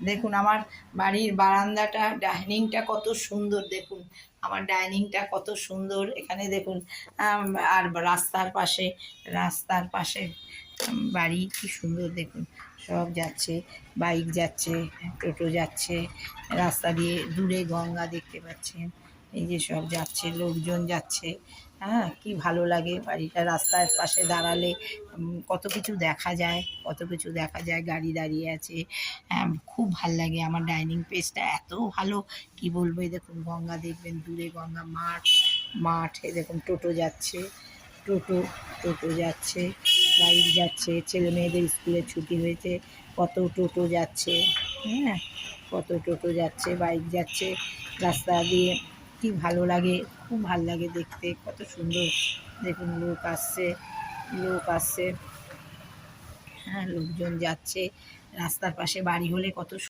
দেখুন আমার বাড়ির বারান্দাটা, ডাইনিংটা কত সুন্দর। দেখুন আমার ডাইনিংটা কত সুন্দর। এখানে দেখুন আর রাস্তার পাশে বাড়ি কি সুন্দর। দেখুন সব যাচ্ছে, বাইক যাচ্ছে, টোটো যাচ্ছে, রাস্তা দিয়ে দূরে গঙ্গা দেখতে পাচ্ছেন। এই যে সব যাচ্ছে, লোকজন যাচ্ছে। হ্যাঁ, কি ভালো লাগে বাড়িটা। রাস্তার পাশে দাঁড়ালে কত কিছু দেখা যায়, কত কিছু দেখা যায়। গাড়ি দাঁড়িয়ে আছে, খুব ভাল লাগে। আমার ডাইনিং প্লেসটা এত ভালো, কি বলবো। এই দেখুন গঙ্গা দেখবেন, দূরে গঙ্গা, মাঠ। এই দেখুন টোটো যাচ্ছে, টোটো টোটো যাচ্ছে, বাইক যাচ্ছে। ছেলে মেয়েদের স্কুলে ছুটি হয়েছে, কত টোটো যাচ্ছে। হ্যাঁ, কত টোটো যাচ্ছে, বাইক যাচ্ছে রাস্তা দিয়ে। কি ভালো লাগে, খুব ভাল লাগে দেখতে, কত সুন্দর। দেখুন লোক আসছে, হ্যাঁ, লোকজন যাচ্ছে। রাস্তার পাশে বাড়ি হলে কত